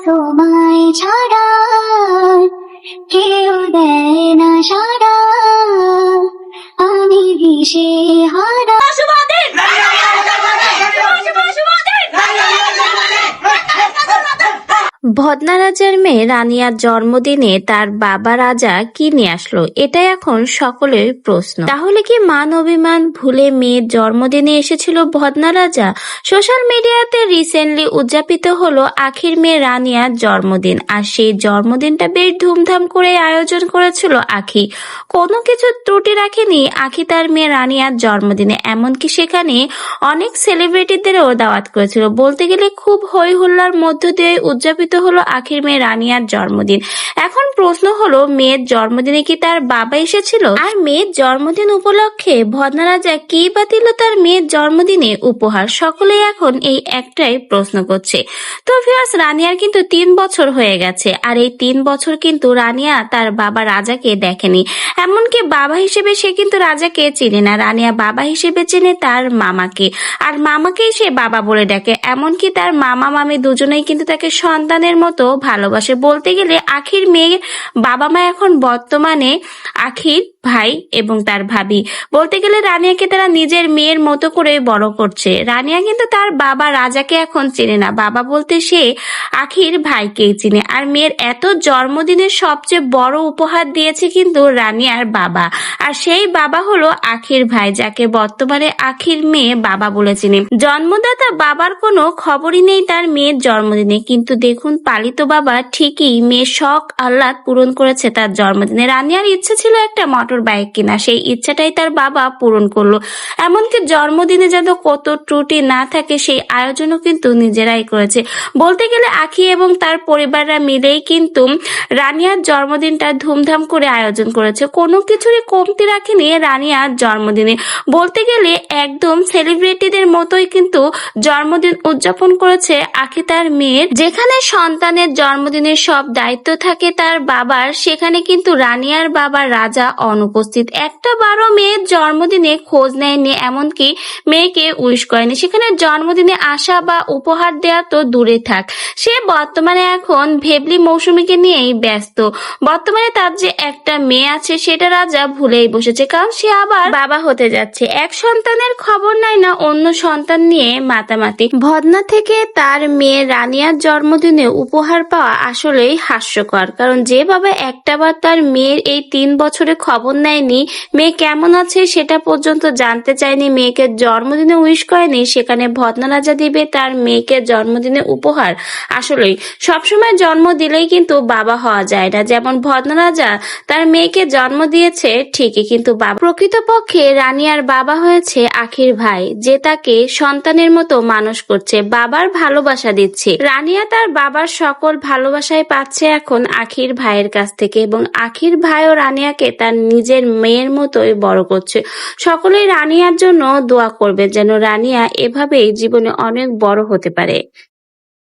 তোমায় ছাড়া কেউ দেয় না সাড়া, আমি দিশে হারা। ভদনা রাজার মেয়ে রানিয়ার জন্মদিনে তার বাবা রাজা কি নিয়ে আসলো, এটাই এখন সকলের প্রশ্ন। তাহলে কি মান অভিমান ভুলে মেয়ের জন্মদিনে এসেছিল ভদনা রাজা? সোশ্যাল মিডিয়াতে রিসেন্টলি উদযাপিত হলো আখির মেয়ে রানিয়ার জন্মদিন, আর সেই জন্মদিনটা বেশ ধুমধাম করে আয়োজন করেছিল আখি। কোনো কিছু ত্রুটি রাখেনি আখি তার মেয়ে রানিয়ার জন্মদিনে, এমনকি সেখানে অনেক সেলিব্রিটিদেরও দাওয়াত করেছিল। বলতে গেলে খুব হই হুল্লার মধ্য দিয়ে উদযাপিত হলো আখির মেয়ে রানিয়ার জন্মদিন। এখন প্রশ্ন হলো, মেয়ের জন্মদিনে কি তার বাবা এসেছিল? আর মেয়ের জন্মদিন উপলক্ষে ভদনা রাজা কি বা দিল তার মেয়ের জন্মদিনে উপহার? সকলেই এখন এই একটাই প্রশ্ন করছে। তো ভিউয়ার্স, রানিয়ার কিন্তু 3 বছর হয়ে গেছে, আর এই 3 বছর কিন্তু রানিয়া তার বাবা রাজাকে দেখেনি। এমনকি বাবা হিসেবে সে কিন্তু রাজাকে চেনে না। রানিয়া বাবা হিসেবে চেনে তার মামাকে, আর মামাকেই সে বাবা বলে ডাকে। এমনকি তার মামা মামি দুজনেই কিন্তু তাকে সন্তানের মতো ভালোবাসে। বলতে গেলে আখির মেয়ে বাবা মা এখন বর্তমানে আখির ভাই এবং তার ভাবি। বলতে গেলে রানিয়াকে তারা নিজের মেয়ের মতো করে বড় করছে। রানিয়া কিন্তু তার বাবা রাজাকে এখন চেনে না, বাবা বলতে সে আখির ভাইকেই চিনে। আর মেয়ের এত জন্মদিনের সবচেয়ে বড় উপহার দিয়েছে কিন্তু রানিয়ার বাবা, আর সেই বাবা হলো আখির ভাই, যাকে বর্তমানে আখির মেয়ে বাবা বলে চিনে। জন্মদাতা বাবার কোনো খবরই নেই তার মেয়ের জন্মদিনে, কিন্তু দেখুন পালিত বাবা ঠিকই মেয়ের শখ আহ্লাদ পূরণ করেছে তার জন্মদিনে। রানিয়ার ইচ্ছে ছিল একটা মোটর বাইক কিনা, সেই ইচ্ছাটাই তার বাবা পূরণ করলো। এমনকি জন্মদিনে যেন কত ত্রুটি না থাকে সেই আয়োজনও কিন্তু নিজেরাই করেছে। বলতে গেলে আখি এবং তার পরিবাররা মিলেই কিন্তু রানিয়ার জন্মদিনটা ধুমধাম করে আয়োজন করেছে। কোনো কিছুরই কমতি রাখেনি রানিয়ার জন্মদিনে। বলতে গেলে একদম সেলিব্রিটিদের মতোই কিন্তু জন্মদিন উদযাপন করেছে আখি তার মেয়ের। যেখানে সন্তানের জন্মদিনের সব দায়িত্ব থাকে তার বাবার, সেখানে কিন্তু রানিয়ার বাবা রাজা অনুপস্থিত। একটা বারো মেয়ের জন্মদিনে খোঁজ নেয়নি, এমনকি মেয়েকে উইশ করেনি। সেখানে জন্মদিনে আসা বা উপহার দেওয়া তো দূরে থাক, সে বর্তমানে এখন ভেবলি মৌসুমীকে নিয়েই ব্যস্ত। বর্তমানে তার যে একটা মেয়ে আছে সেটা রাজা ভুলেই বসেছে, কারণ সে আবার বাবা হতে যাচ্ছে। এক সন্তানের খবর নাই না অন্য সন্তান নিয়ে মাতামাতি। ভদনা থেকে তার মেয়ে রানিয়ার জন্মদিনে উপহার পাওয়া আসলেই হাস্যকর, কারণ যে বাবা একটাবার তার মেয়ের এই 3 বছরে খবর নেয়নি, মেয়ে কেমন আছে সেটা পর্যন্ত জানতে চায়নি, মেয়েকে জন্মদিনে উইশ করেনি, সেখানে ভদনা রাজা দিবে তার মেয়েকে জন্মদিনে উপহার। আসলেই সবসময় জন্ম দিলেই কিন্তু বাবা হওয়া যায় না। যেমন ভদনা রাজা তার মেয়েকে জন্ম দিয়েছে ঠিকই, কিন্তু বাবা প্রকৃতপক্ষে রানিয়ার বাবা হয়েছে আখির ভাই, যে তাকে সন্তানের মতো মানুষ করছে, বাবার ভালোবাসা দিচ্ছে। রানিয়া তার বাবার সকল ভালোবাসাই পাচ্ছে এখন আখির ভাইয়ের কাছ থেকে, এবং আখির ভাইও রানিয়াকে তার নিজের মেয়ের মতোই বড় করছে। সকলেই রানিয়ার জন্য দোয়া করবে যেন রানিয়া এভাবেই জীবনে অনেক বড় হতে পারে।